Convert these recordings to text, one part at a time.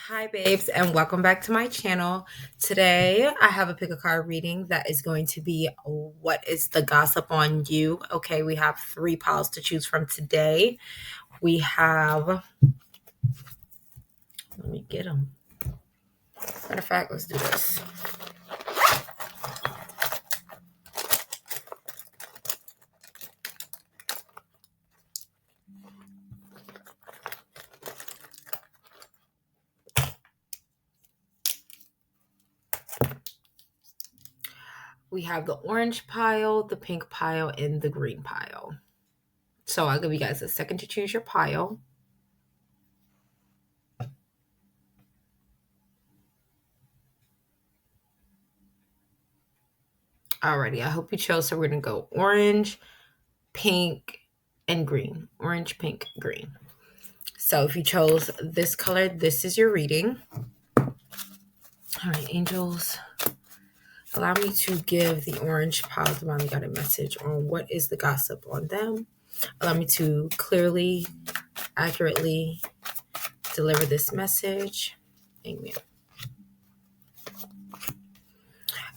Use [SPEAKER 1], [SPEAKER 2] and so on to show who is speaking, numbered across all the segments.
[SPEAKER 1] Hi, babes, and welcome back to my channel. Today, I have a pick a card reading that is going to be what is the gossip on you. Okay, we have 3 piles to choose from today. We have, let me get them. Matter of fact, let's do this. We have the orange pile, the pink pile, and the green pile. So I'll give you guys a second to choose your pile. Alrighty, I hope you chose. So we're going to go orange, pink, and green. Orange, pink, green. So if you chose this color, this is your reading. All right, angels, allow me to give the orange pile divinely guided message on what is the gossip on them. Allow me to clearly, accurately deliver this message. Amen.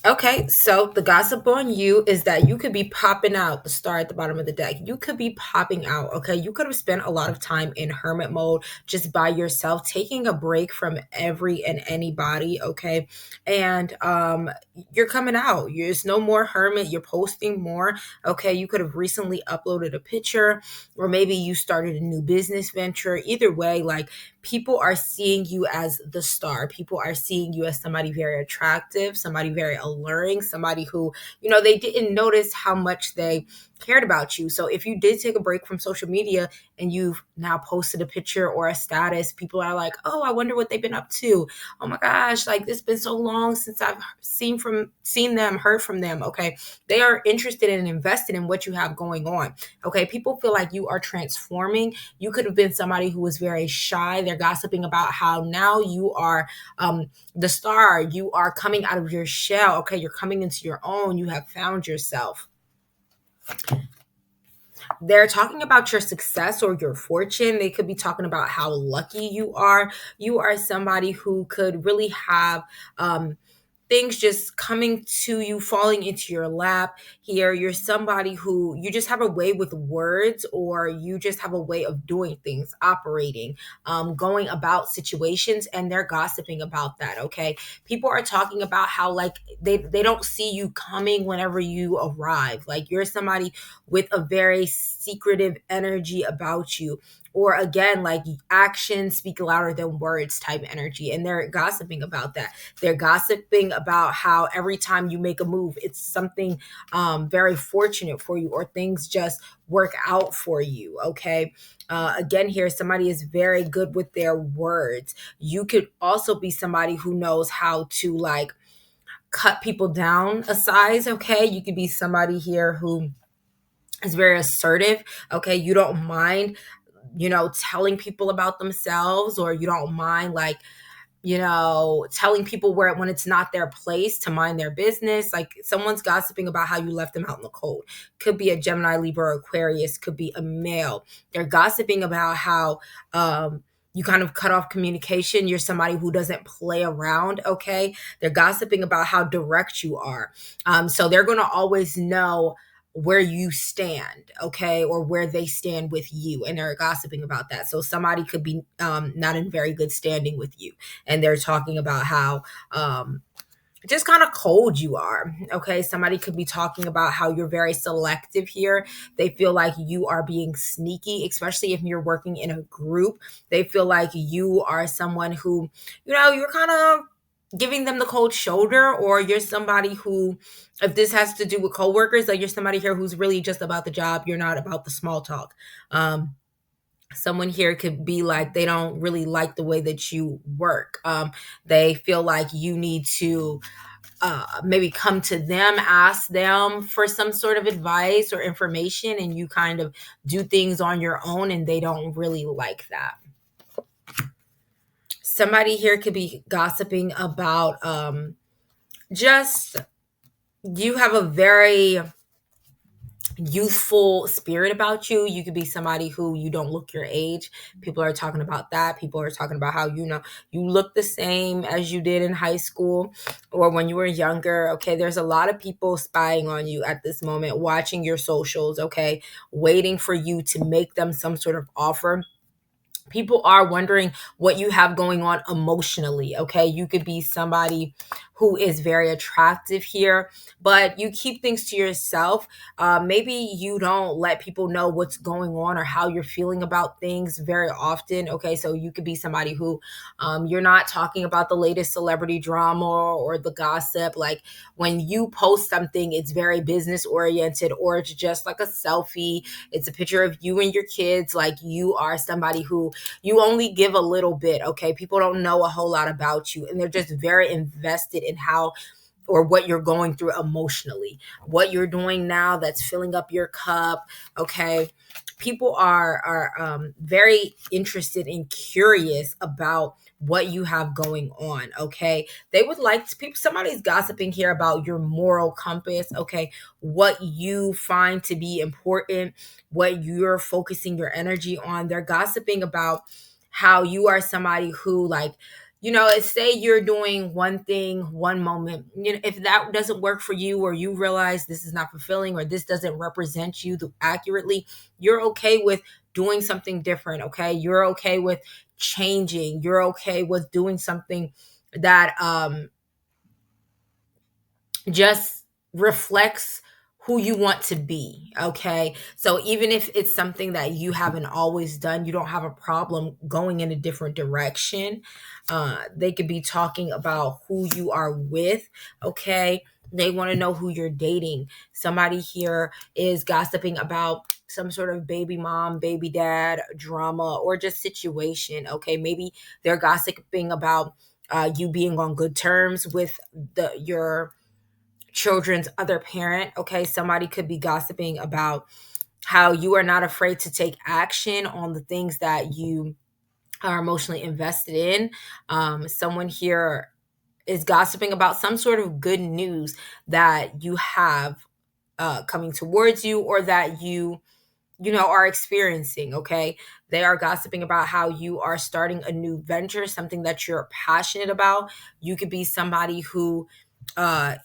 [SPEAKER 1] Okay, so the gossip on you is that you could be popping out, the star at the bottom of the deck. You could be popping out, okay? You could have spent a lot of time in hermit mode just by yourself, taking a break from every and anybody, okay? And you're coming out. There's no more hermit. You're posting more, okay? You could have recently uploaded a picture, or maybe you started a new business venture. Either way, like, people are seeing you as the star. People are seeing you as somebody very attractive, somebody very alluring, somebody who, they didn't notice how much they cared about you. So if you did take a break from social media and you've now posted a picture or a status, people are like, oh, I wonder what they've been up to. Oh my gosh, like, it's been so long since I've seen them, heard from them. Okay. They are interested and invested in what you have going on. Okay. People feel like you are transforming. You could have been somebody who was very shy. They're gossiping about how now you are the star. You are coming out of your shell. Okay. You're coming into your own. You have found yourself. They're talking about your success or your fortune. They could be talking about how lucky you are. You are somebody who could really have things just coming to you, falling into your lap here. You're somebody who, you just have a way with words, or you just have a way of doing things, operating, going about situations, and they're gossiping about that. Okay. People are talking about how, like, they don't see you coming whenever you arrive. Like, you're somebody with a very secretive energy about you, or again, like, actions speak louder than words type energy, and they're gossiping about that. They're gossiping about how every time you make a move, it's something very fortunate for you, or things just work out for you. Okay. Again, here, somebody is very good with their words. You could also be somebody who knows how to, like, cut people down a size. Okay. You could be somebody here who is very assertive. Okay. You don't mind, telling people about themselves, or you don't mind, like, telling people when it's not their place to mind their business. Like, someone's gossiping about how you left them out in the cold. Could be a Gemini, Libra, Aquarius, could be a male. They're gossiping about how you kind of cut off communication. You're somebody who doesn't play around. Okay. They're gossiping about how direct you are. So they're going to always know where you stand, okay, or where they stand with you, and they're gossiping about that. So somebody could be not in very good standing with you, and they're talking about how just kind of cold you are. Okay. Somebody could be talking about how you're very selective here. They feel like you are being sneaky, especially if you're working in a group. They feel like you are someone who, you're kind of giving them the cold shoulder, or you're somebody who, if this has to do with coworkers, like, you're somebody here who's really just about the job. You're not about the small talk. Someone here could be like, they don't really like the way that you work. They feel like you need to maybe come to them, ask them for some sort of advice or information, and you kind of do things on your own, and they don't really like that. Somebody here could be gossiping about just, you have a very, youthful spirit about you. You could be somebody who you don't look your age. People are talking about that. People are talking about how, you look the same as you did in high school or when you were younger. Okay, there's a lot of people spying on you at this moment, watching your socials, okay, waiting for you to make them some sort of offer. People are wondering what you have going on emotionally. Okay, you could be somebody who is very attractive here, but you keep things to yourself. Maybe you don't let people know what's going on or how you're feeling about things very often. Okay, so you could be somebody who, you're not talking about the latest celebrity drama or the gossip. Like when you post something, it's very business oriented, or it's just like a selfie, it's a picture of you and your kids. Like you are somebody who, you only give a little bit. Okay, people don't know a whole lot about you, and they're just very invested in how or what you're going through emotionally, what you're doing now that's filling up your cup. Okay, people are very interested and curious about what you have going on. Okay, they would like to, people, somebody's gossiping here about your moral compass. Okay, what you find to be important, what you're focusing your energy on. They're gossiping about how you are somebody who, like, say you're doing one thing one moment, if that doesn't work for you, or you realize this is not fulfilling, or this doesn't represent you accurately, you're okay with doing something different. Okay, you're okay with changing, you're okay with doing something that just reflects who you want to be. Okay, so even if it's something that you haven't always done, you don't have a problem going in a different direction. They could be talking about who you are with. Okay, they want to know who you're dating. Somebody here is gossiping about some sort of baby mom, baby dad drama, or just situation. Okay, maybe they're gossiping about you being on good terms with your children's other parent. Okay, somebody could be gossiping about how you are not afraid to take action on the things that you are emotionally invested in. Someone here is gossiping about some sort of good news that you have coming towards you, or that you are experiencing. Okay, they are gossiping about how you are starting a new venture, something that you're passionate about. You could be somebody who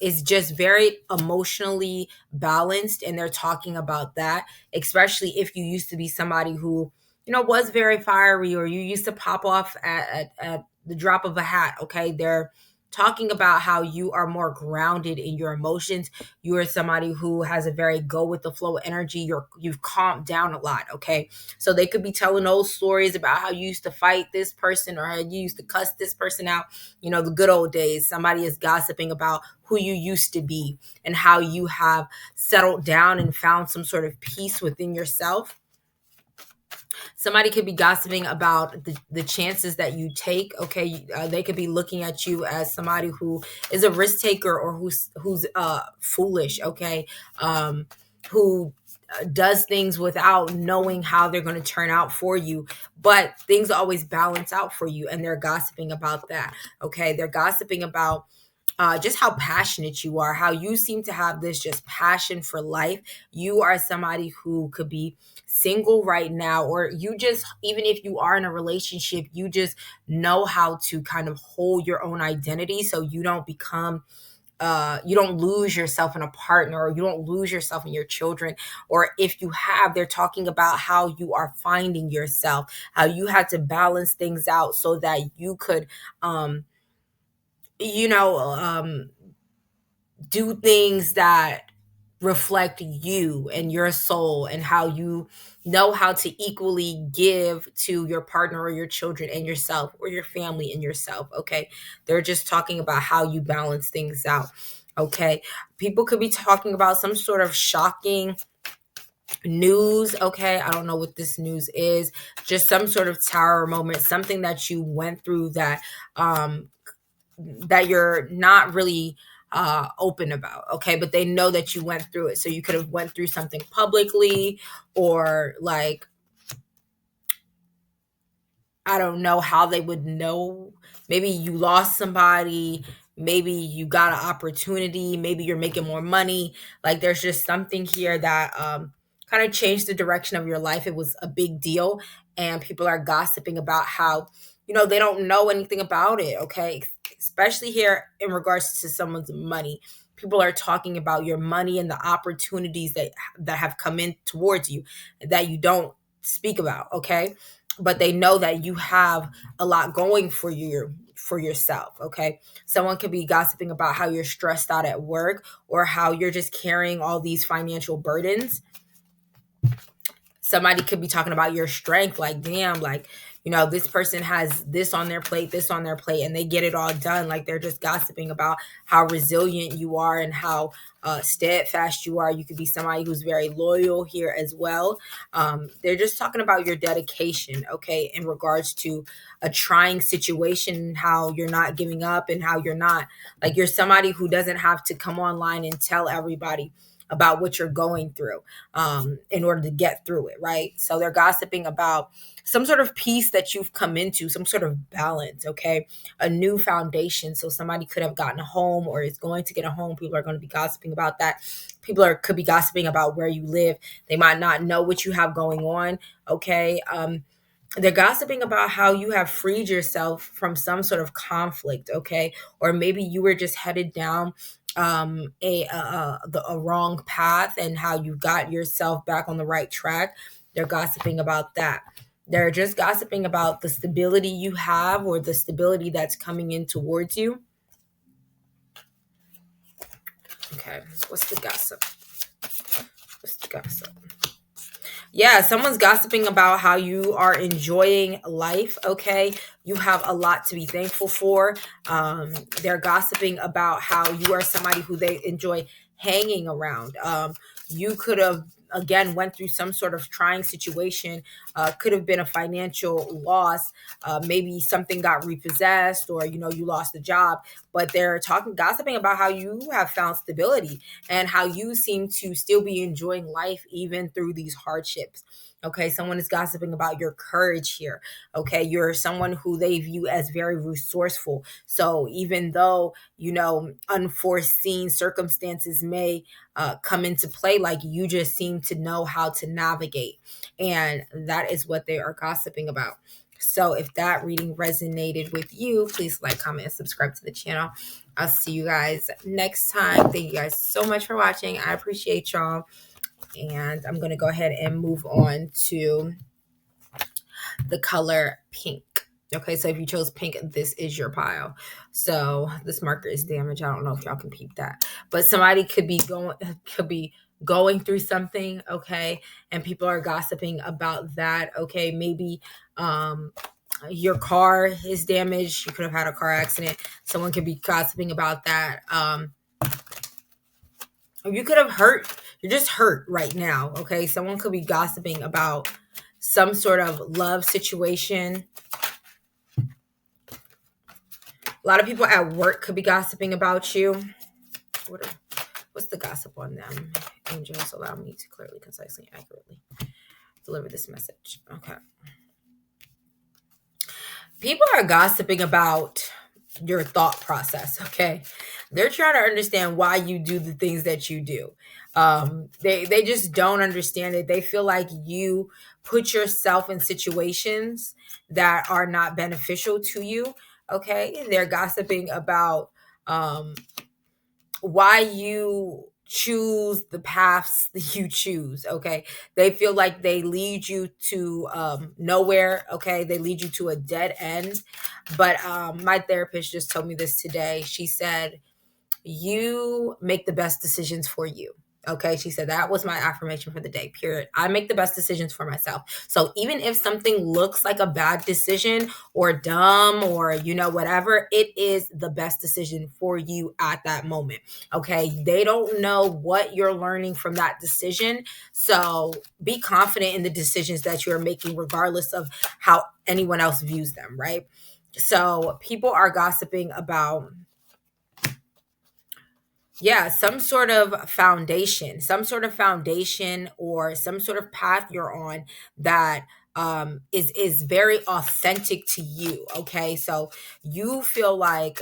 [SPEAKER 1] is just very emotionally balanced, and they're talking about that, especially if you used to be somebody who was very fiery, or you used to pop off at the drop of a hat. Okay, they're talking about how you are more grounded in your emotions. You are somebody who has a very go with the flow energy. You've calmed down a lot. Okay, so they could be telling old stories about how you used to fight this person, or how you used to cuss this person out, the good old days. Somebody is gossiping about who you used to be and how you have settled down and found some sort of peace within yourself. Somebody could be gossiping about the chances that you take. Okay, they could be looking at you as somebody who is a risk taker, or who's foolish. Okay, who does things without knowing how they're going to turn out for you, but things always balance out for you, and they're gossiping about that. Okay, they're gossiping about just how passionate you are, how you seem to have this just passion for life. You are somebody who could be single right now, or you just, even if you are in a relationship, you just know how to kind of hold your own identity, so you don't become you don't lose yourself in a partner, or you don't lose yourself in your children. Or if you have, they're talking about how you are finding yourself, how you had to balance things out so that you could um you know um do things that reflect you and your soul, and how you know how to equally give to your partner, or your children and yourself, or your family and yourself. Okay, they're just talking about how you balance things out. Okay, people could be talking about some sort of shocking news. Okay, I don't know what this news is, just some sort of tower moment, something that you went through um that you're not really open about. Okay, but they know that you went through it, so you could have went through something publicly, or like, I don't know how they would know. Maybe you lost somebody, maybe you got an opportunity, maybe you're making more money. Like there's just something here that kind of changed the direction of your life. It was a big deal, and people are gossiping about how, they don't know anything about it, okay? Especially here in regards to someone's money. People are talking about your money and the opportunities that have come in towards you that you don't speak about, okay? But they know that you have a lot going for yourself, okay? Someone could be gossiping about how you're stressed out at work or how you're just carrying all these financial burdens. Somebody could be talking about your strength, like, damn, like, this person has this on their plate, and they get it all done. Like they're just gossiping about how resilient you are and how steadfast you are. You could be somebody who's very loyal here as well. They're just talking about your dedication, okay, in regards to a trying situation, how you're not giving up and how you're not, like, you're somebody who doesn't have to come online and tell everybody about what you're going through in order to get through it, right? So they're gossiping about some sort of peace that you've come into, some sort of balance, okay? A new foundation. So somebody could have gotten a home or is going to get a home. People are going to be gossiping about that. Could be gossiping about where you live. They might not know what you have going on, okay? They're gossiping about how you have freed yourself from some sort of conflict, okay? Or maybe you were just headed down a wrong path, and how you got yourself back on the right track. They're gossiping about that. They're just gossiping about the stability you have or the stability that's coming in towards you. Okay, what's the gossip? What's the gossip? Yeah, someone's gossiping about how you are enjoying life, okay? You have a lot to be thankful for. They're gossiping about how you are somebody who they enjoy hanging around. You could have, again, went through some sort of trying situation. Could have been a financial loss. Maybe something got repossessed, or you lost a job. But they're gossiping about how you have found stability and how you seem to still be enjoying life even through these hardships. Okay, someone is gossiping about your courage here. Okay, you're someone who they view as very resourceful. So even though, unforeseen circumstances may come into play, like, you just seem to know how to navigate. And that is what they are gossiping about. So if that reading resonated with you, please like, comment, and subscribe to the channel. I'll see you guys next time. Thank you guys so much for watching. I appreciate y'all. And I'm going to go ahead and move on to the color pink. Okay, so if you chose pink, this is your pile. So this marker is damaged. I don't know if y'all can peep that. But somebody could be going through something, okay? And people are gossiping about that, okay? Maybe your car is damaged. You could have had a car accident. Someone could be gossiping about that. You could have hurt. You're just hurt right now, okay? Someone could be gossiping about some sort of love situation. A lot of people at work could be gossiping about you. What's the gossip on them? Angels, allow me to clearly, concisely, and accurately deliver this message. Okay. People are gossiping about your thought process, okay? They're trying to understand why you do the things that you do. They just don't understand it. They feel like you put yourself in situations that are not beneficial to you, okay? They're gossiping about why you choose the paths that you choose, okay? They feel like they lead you to nowhere, okay? They lead you to a dead end. But my therapist just told me this today. She said, you make the best decisions for you. Okay, she said that was my affirmation for the day, period. I make the best decisions for myself. So even if something looks like a bad decision or dumb or, whatever, it is the best decision for you at that moment. Okay, they don't know what you're learning from that decision. So be confident in the decisions that you're making, regardless of how anyone else views them, right? So people are gossiping about, some sort of foundation or some sort of path you're on that is very authentic to you. Okay, so you feel like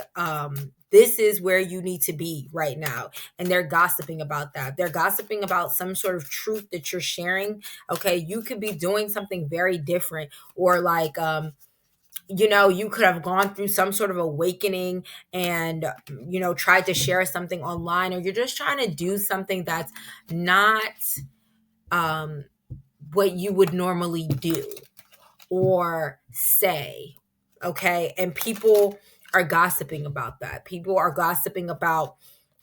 [SPEAKER 1] this is where you need to be right now, and they're gossiping about that. They're gossiping about some sort of truth that you're sharing. Okay, you could be doing something very different, or like you could have gone through some sort of awakening and tried to share something online, or you're just trying to do something that's not um what you would normally do or say. Okay, and people are gossiping about that. People are gossiping about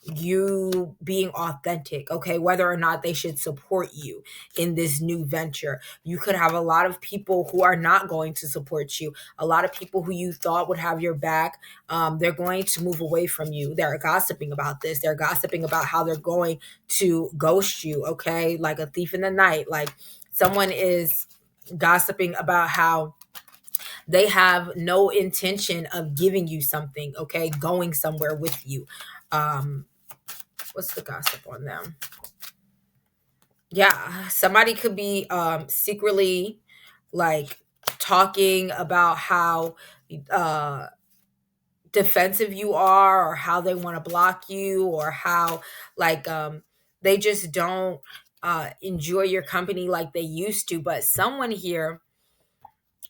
[SPEAKER 1] you being authentic. Okay, whether or not they should support you in this new venture. You could have a lot of people who are not going to support you. A lot of people who you thought would have your back, they're going to move away from you. They're gossiping about this. They're gossiping about how they're going to ghost you. Okay, like a thief in the night. Like someone is gossiping about how they have no intention of giving you something. Okay, going somewhere with you. um what's the gossip on them? Yeah, somebody could be secretly like talking about how uh defensive you are, or how they want to block you, or how like they just don't enjoy your company like they used to. But someone here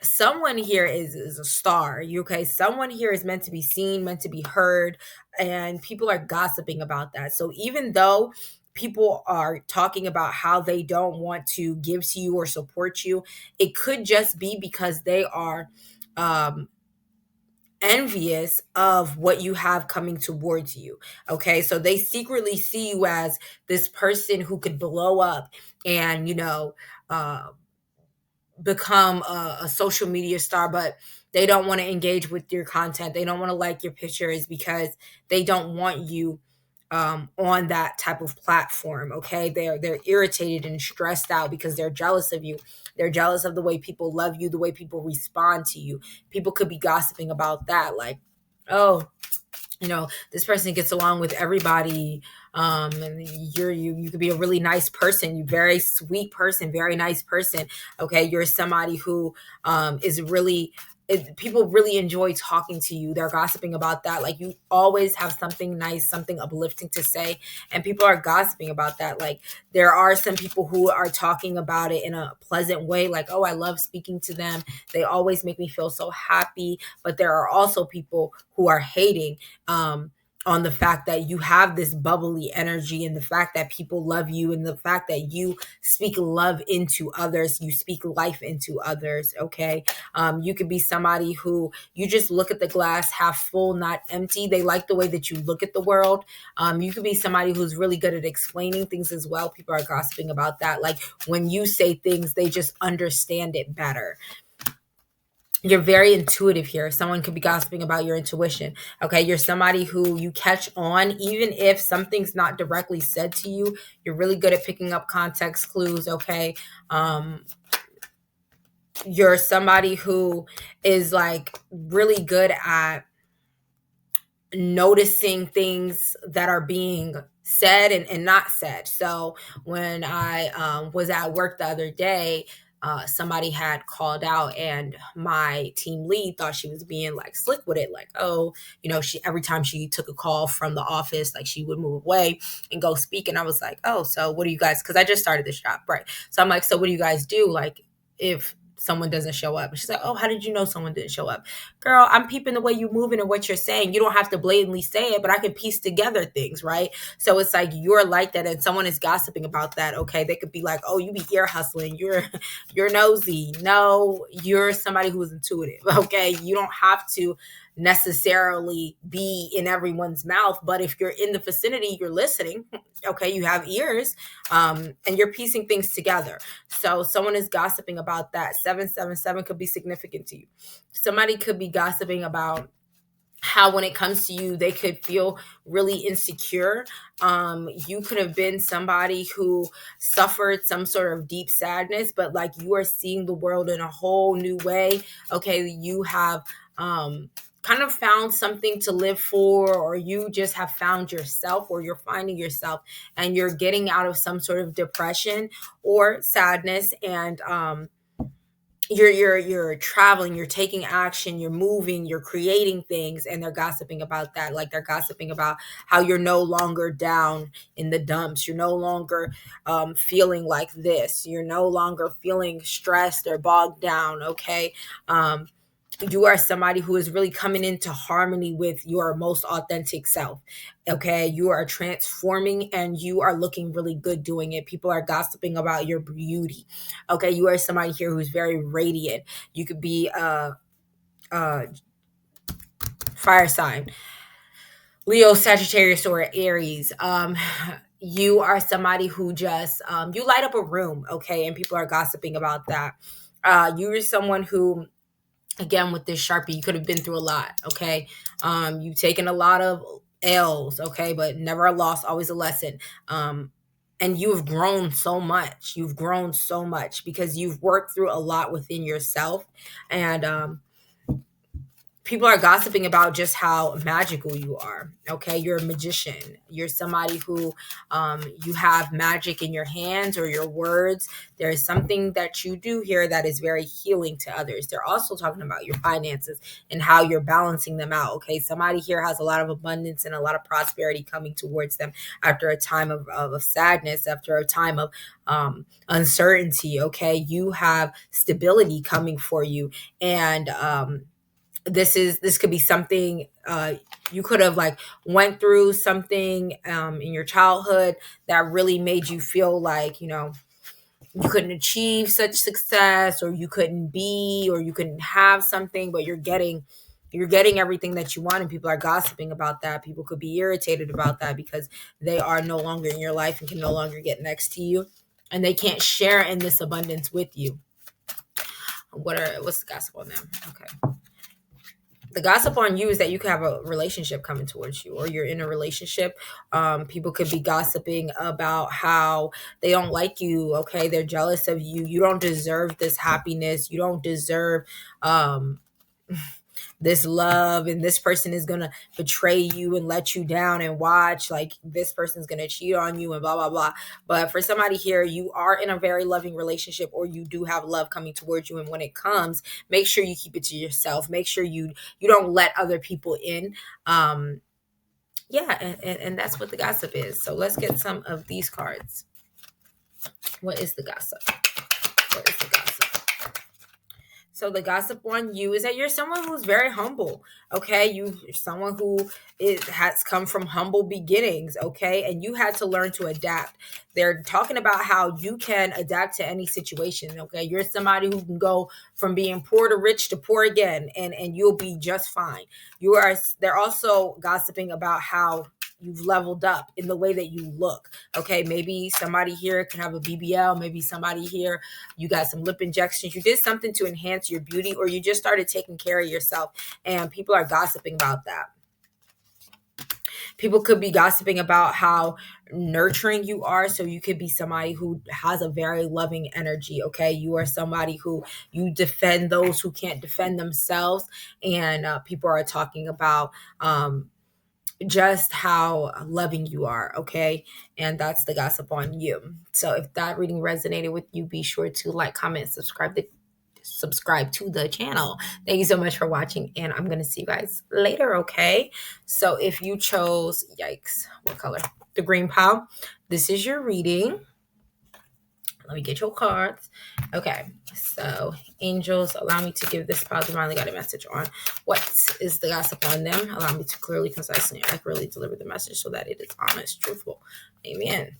[SPEAKER 1] is a star. Okay, someone here is meant to be seen, meant to be heard, and people are gossiping about that. So even though people are talking about how they don't want to give to you or support you, it could just be because they are um envious of what you have coming towards you. Okay, so they secretly see you as this person who could blow up and uh become a social media star, but they don't want to engage with your content. They don't want to like your pictures because they don't want you on that type of platform. Okay, they're irritated and stressed out because they're jealous of you. They're jealous of the way people love you, the way people respond to you. People could be gossiping about that, like, oh, this person gets along with everybody, and you could be a really nice person, you very sweet person, very nice person. Okay, you're somebody who is really people really enjoy talking to you. They're gossiping about that, like you always have something nice, something uplifting to say, and people are gossiping about that. Like there are some people who are talking about it in a pleasant way, like, oh, I love speaking to them, they always make me feel so happy. But there are also people who are hating um, on the fact that you have this bubbly energy, and the fact that people love you, and the fact that you speak love into others, you speak life into others. Okay, you could be somebody who you just look at the glass half full, not empty. They like the way that you look at the world. You could be somebody who's really good at explaining things as well. People are gossiping about that. Like when you say things, they just understand it better. You're very intuitive here. Someone could be gossiping about your intuition. Okay, you're somebody who you catch on, even if something's not directly said to you. You're really good at picking up context clues. Okay, you're somebody who is like really good at noticing things that are being said and not said. So when I was at work the other day, somebody had called out, and my team lead thought she was being like slick with it, like, oh, she every time she took a call from the office, like she would move away and go speak. And I was like, oh, so what do you guys? Because I just started this job, right? So I'm like, so what do you guys do? Like if someone doesn't show up. And she's like, oh, how did you know someone didn't show up? Girl, I'm peeping the way you moving and what you're saying. You don't have to blatantly say it, but I can piece together things, right? So it's like you're like that, and someone is gossiping about that. Okay, they could be like, oh, you be ear hustling, you're nosy. No, you're somebody who is intuitive. Okay, you don't have to necessarily be in everyone's mouth, but if you're in the vicinity, you're listening. Okay, you have ears, and you're piecing things together. So someone is gossiping about that. 777 could be significant to you. Somebody could be gossiping about how when it comes to you, they could feel really insecure. You could have been somebody who suffered some sort of deep sadness, but like you are seeing the world in a whole new way. Okay, you have kind of found something to live for, or you just have found yourself, or you're finding yourself, and you're getting out of some sort of depression or sadness, and you're traveling, you're taking action, you're moving, you're creating things, and they're gossiping about that. Like they're gossiping about how you're no longer down in the dumps, you're no longer feeling like this, you're no longer feeling stressed or bogged down. Okay. You are somebody who is really coming into harmony with your most authentic self. Okay, you are transforming and you are looking really good doing it. People are gossiping about your beauty. Okay, you are somebody here who's very radiant. You could be a fire sign, Leo, Sagittarius, or Aries. You are somebody who just you light up a room. Okay, and people are gossiping about that. You are someone who, again, with this Sharpie, you could have been through a lot. Okay, you've taken a lot of L's. Okay, but never a loss, always a lesson. And you've grown so much. You've grown so much because you've worked through a lot within yourself. And people are gossiping about just how magical you are. Okay, you're a magician. You're somebody who you have magic in your hands or your words. There is something that you do here that is very healing to others. They're also talking about your finances and how you're balancing them out. Okay, somebody here has a lot of abundance and a lot of prosperity coming towards them after a time of sadness, after a time of uncertainty. Okay, you have stability coming for you. And this could be something you could have like went through something in your childhood that really made you feel like, you couldn't achieve such success, or you couldn't be, or you couldn't have something, but you're getting everything that you want, and people are gossiping about that. People could be irritated about that because they are no longer in your life and can no longer get next to you, and they can't share in this abundance with you. What's the gossip on them? Okay, the gossip on you is that you could have a relationship coming towards you, or you're in a relationship. People could be gossiping about how they don't like you. Okay, they're jealous of you. You don't deserve this happiness. You don't deserve um this love, and this person is gonna betray you and let you down, and watch, like, this person's gonna cheat on you and blah blah blah. But for somebody here, you are in a very loving relationship, or you do have love coming towards you, and when it comes, make sure you keep it to yourself. Make sure you don't let other people in. Yeah, and that's what the gossip is. So let's get some of these cards. What is the gossip? What is the gossip? So the gossip on you is that you're someone who's very humble. Okay, you're someone who has come from humble beginnings. Okay, and you had to learn to adapt. They're talking about how you can adapt to any situation. Okay, you're somebody who can go from being poor to rich to poor again, and you'll be just fine. You are. They're also gossiping about how you've leveled up in the way that you look. Okay, maybe somebody here can have a BBL. Maybe somebody here, you got some lip injections. You did something to enhance your beauty, or you just started taking care of yourself, and people are gossiping about that. People could be gossiping about how nurturing you are. So you could be somebody who has a very loving energy. Okay, you are somebody who, you defend those who can't defend themselves. And people are talking about just how loving you are. Okay, and that's the gossip on you. So if that reading resonated with you, be sure to like, comment, subscribe to the channel. Thank you so much for watching, and I'm gonna see you guys later. Okay, so if you chose, yikes, what color? The green pile. This is your reading. Let me get your cards. Okay, so angels, allow me to give this pile divinely guided message on what is the gossip on them. Allow me to clearly, concisely, and accurately deliver the message so that it is honest, truthful. Amen.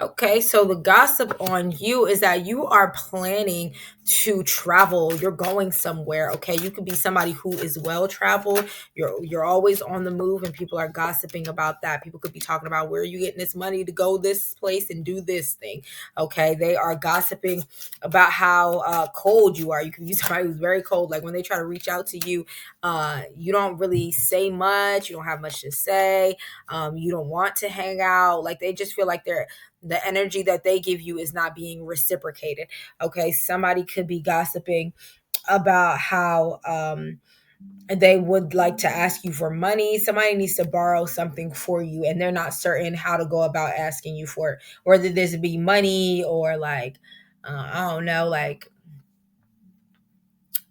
[SPEAKER 1] Okay, so the gossip on you is that you are planning to travel. You're going somewhere. Okay, you could be somebody who is well traveled. You're always on the move, and people are gossiping about that. People could be talking about, where are you getting this money to go this place and do this thing. Okay, they are gossiping about how cold you are. You could be somebody who's very cold. Like when they try to reach out to you, you don't really say much. You don't have much to say. You don't want to hang out. Like they just feel like the energy that they give you is not being reciprocated. Okay, somebody could be gossiping about how they would like to ask you for money. Somebody needs to borrow something for you, and they're not certain how to go about asking you for it, whether this be money or like I don't know, like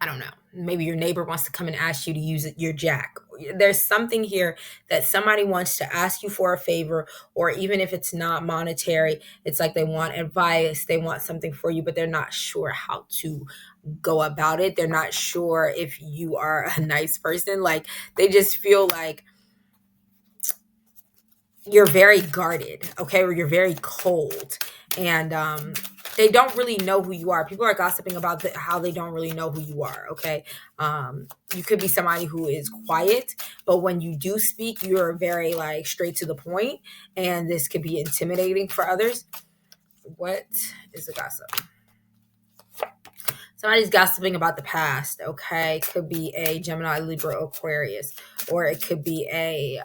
[SPEAKER 1] I don't know. Maybe your neighbor wants to come and ask you to use your jack. There's something here that somebody wants to ask you for a favor, or even if it's not monetary, it's like they want advice, they want something for you, but they're not sure how to go about it. They're not sure if you are a nice person. Like they just feel like you're very guarded, okay, or you're very cold, and they don't really know who you are. People are gossiping about how they don't really know who you are, okay. You could be somebody who is quiet, but when you do speak, you're very like straight to the point, and this could be intimidating for others. What is the gossip? Somebody's gossiping about the past, okay. Could be a Gemini, Libra, Aquarius, or it could be a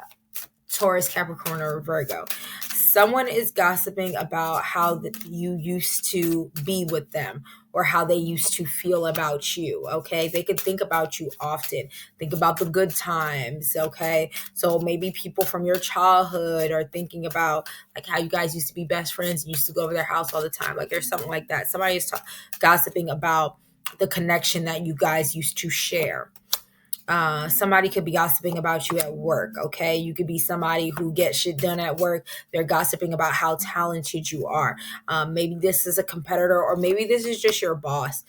[SPEAKER 1] Taurus, Capricorn, or Virgo. Someone is gossiping about how you used to be with them, or how they used to feel about you, okay? They could think about you often, think about the good times, okay? So maybe people from your childhood are thinking about like how you guys used to be best friends and used to go over their house all the time. Like there's something like that. Somebody is gossiping about the connection that you guys used to share. Somebody could be gossiping about you at work, okay? You could be somebody who gets shit done at work. They're gossiping about how talented you are. Maybe this is a competitor, or maybe this is just your boss.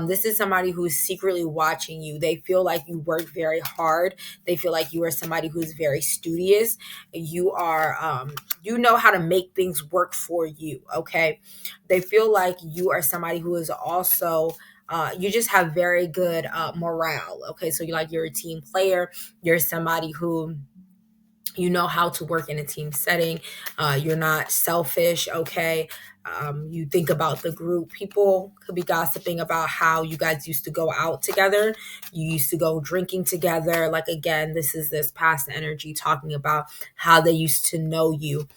[SPEAKER 1] This is somebody who's secretly watching you. They feel like you work very hard. They feel like you are somebody who's very studious. You are, you know how to make things work for you, okay? They feel like you are somebody who is also you just have very good morale. Okay, so you're a team player. You're somebody who you know how to work in a team setting. You're not selfish. Okay, you think about the group. People could be gossiping about how you guys used to go out together. You used to go drinking together. Like again, this is this past energy talking about how they used to know you.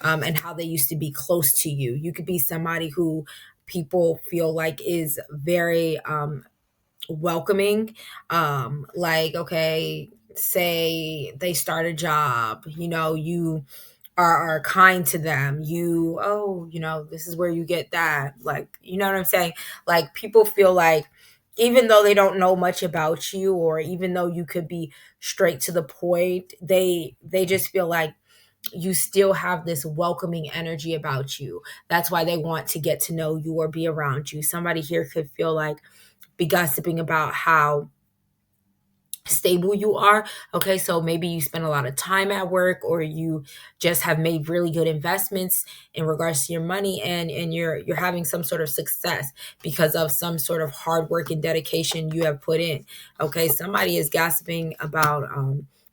[SPEAKER 1] And how they used to be close to you. You could be somebody who people feel like is very welcoming. Like, okay, say they start a job, you are kind to them. This is where you get that. Like, you know what I'm saying? Like, people feel like even though they don't know much about you, or even though you could be straight to the point, they just feel like you still have this welcoming energy about you. That's why they want to get to know you or be around you. Somebody here could feel like be gossiping about how stable you are. Okay, so maybe you spend a lot of time at work, or you just have made really good investments in regards to your money, and you're having some sort of success because of some sort of hard work and dedication you have put in. Okay, somebody is gossiping about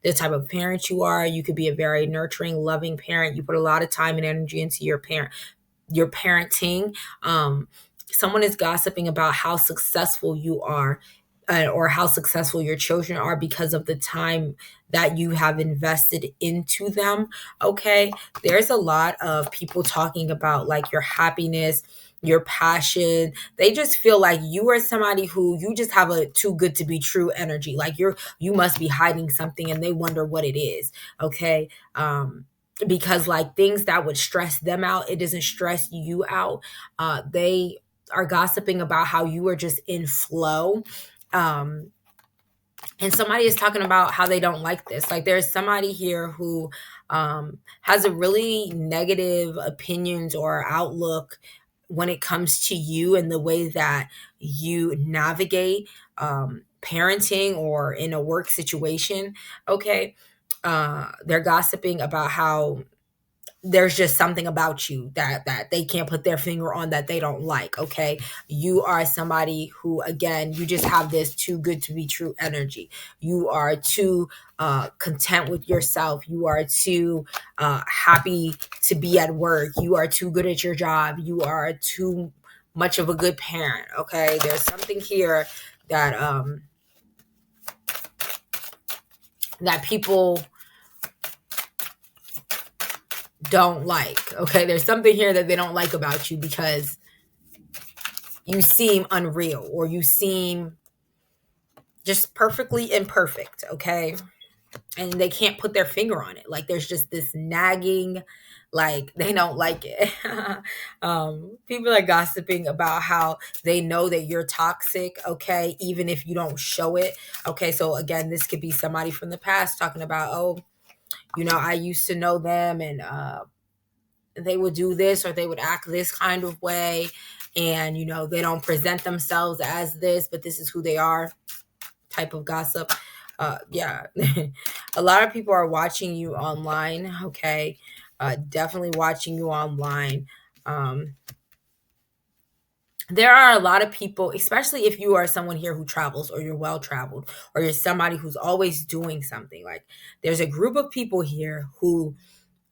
[SPEAKER 1] the type of parent you are. You could be a very nurturing, loving parent. You put a lot of time and energy into your parenting. Someone is gossiping about how successful you are, or how successful your children are because of the time that you have invested into them. Okay, there's a lot of people talking about like your happiness, your passion. They just feel like you are somebody who you just have a too good to be true energy. Like you must be hiding something, and they wonder what it is. Okay, because like things that would stress them out, it doesn't stress you out. They are gossiping about how you are just in flow. um and somebody is talking about how they don't like this. Like there's somebody here who has a really negative opinions or outlook when it comes to you and the way that you navigate parenting or in a work situation. Okay, they're gossiping about how there's just something about you that they can't put their finger on, that they don't like. Okay, you are somebody who, again, you just have this too good to be true energy. You are too content with yourself. You are too happy to be at work. You are too good at your job. You are too much of a good parent. Okay, there's something here that that people don't like. Okay, there's something here that they don't like about you because you seem unreal, or you seem just perfectly imperfect. Okay, and they can't put their finger on it. Like there's just this nagging like they don't like it. People are gossiping about how they know that you're toxic, okay, even if you don't show it. Okay, so again, this could be somebody from the past talking about, oh, I used to know them, and they would do this or they would act this kind of way, and they don't present themselves as this, but this is who they are, type of gossip. Yeah. A lot of people are watching you online, okay, definitely watching you online. There are a lot of people, especially if you are someone here who travels, or you're well traveled, or you're somebody who's always doing something. Like, there's a group of people here who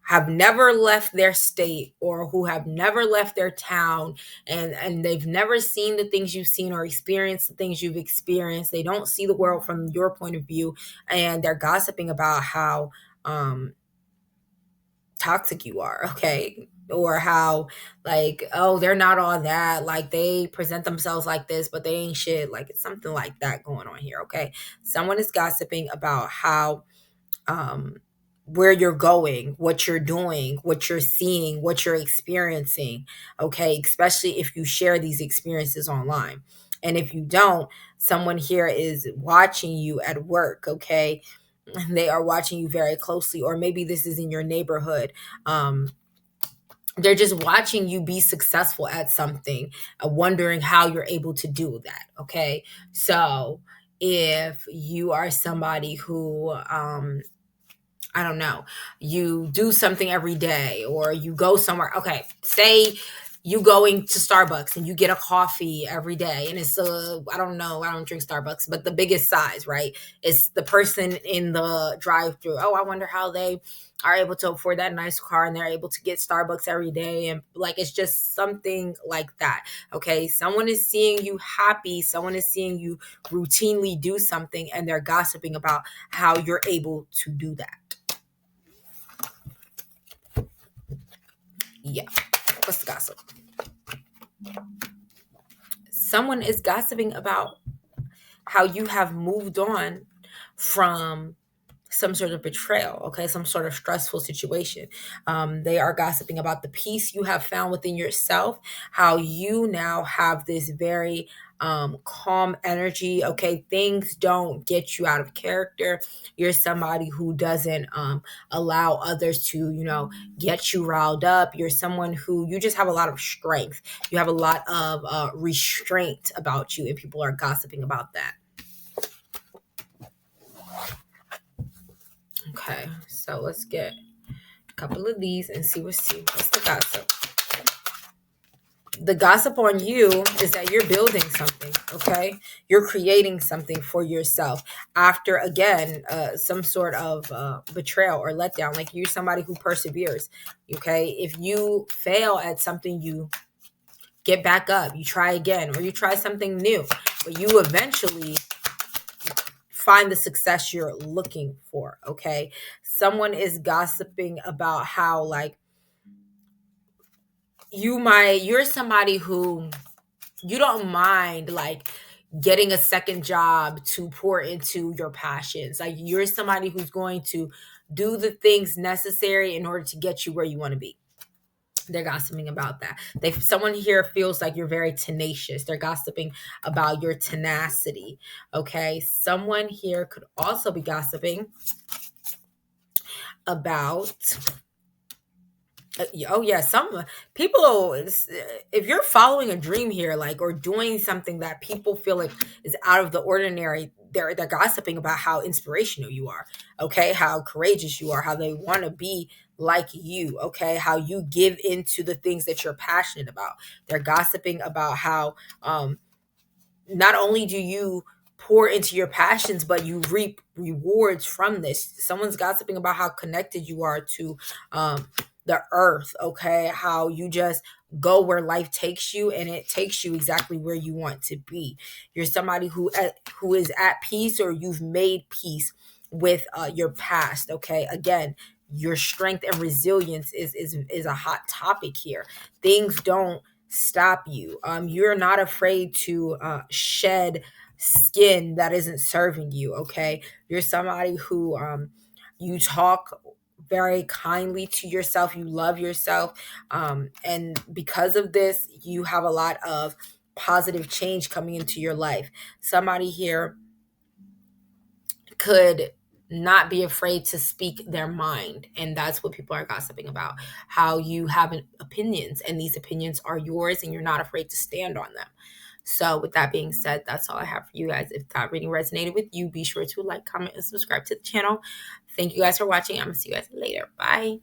[SPEAKER 1] have never left their state, or who have never left their town, and they've never seen the things you've seen, or experienced the things you've experienced. They don't see the world from your point of view, and they're gossiping about how toxic you are, okay, or how, like, oh, they're not all that, like they present themselves like this but they ain't shit. Like, it's something like that going on here, okay. Someone is gossiping about how um where you're going, what you're doing, what you're seeing, what you're experiencing, okay, especially if you share these experiences online. And if you don't, someone here is watching you at work, okay. They are watching you very closely, or maybe this is in your neighborhood. They're just watching you be successful at something, wondering how you're able to do that, okay. So if you are somebody who I don't know, you do something every day, or you go somewhere. Okay, say you going to Starbucks and you get a coffee every day, and it's I don't know, I don't drink Starbucks, but the biggest size, right? It's the person in the drive-through. Oh, I wonder how they are able to afford that nice car, and they're able to get Starbucks every day, and like, it's just something like that. Okay, someone is seeing you happy, someone is seeing you routinely do something, and they're gossiping about how you're able to do that. Yeah. What's the gossip? Someone is gossiping about how you have moved on from some sort of betrayal, okay, some sort of stressful situation. They are gossiping about the peace you have found within yourself, how you now have this very calm energy, okay. Things don't get you out of character. You're somebody who doesn't allow others to, get you riled up. You're someone who, you just have a lot of strength. You have a lot of restraint about you, and people are gossiping about that. Okay, so let's get a couple of these and what's the gossip. The gossip on you is that you're building something, okay. You're creating something for yourself after, again, some sort of betrayal or letdown. Like, you're somebody who perseveres, okay. If you fail at something, you get back up, you try again, or you try something new, but you eventually find the success you're looking for, okay. Someone is gossiping about how, like, you're somebody who, you don't mind, like, getting a second job to pour into your passions. Like, you're somebody who's going to do the things necessary in order to get you where you want to be. They're gossiping about that. Someone here feels like you're very tenacious. They're gossiping about your tenacity, okay. Someone here could also be gossiping about oh yeah, some people, if you're following a dream here, like, or doing something that people feel like is out of the ordinary, they're gossiping about how inspirational you are, okay, how courageous you are, how they want to be like you, okay, how you give into the things that you're passionate about. They're gossiping about how not only do you pour into your passions, but you reap rewards from this. Someone's gossiping about how connected you are to the earth, okay? How you just go where life takes you, and it takes you exactly where you want to be. You're somebody who is at peace, or you've made peace with your past, okay? Again, your strength and resilience is a hot topic here. Things don't stop you. You're not afraid to shed skin that isn't serving you, okay. You're somebody who you talk very kindly to yourself. You love yourself. And because of this, you have a lot of positive change coming into your life. Somebody here could not be afraid to speak their mind, and that's what people are gossiping about, how you have opinions, and these opinions are yours and you're not afraid to stand on them. So with that being said, that's all I have for you guys. If that reading resonated with you, be sure to like, comment, and subscribe to the channel. Thank you guys for watching. I'm gonna see you guys later. Bye.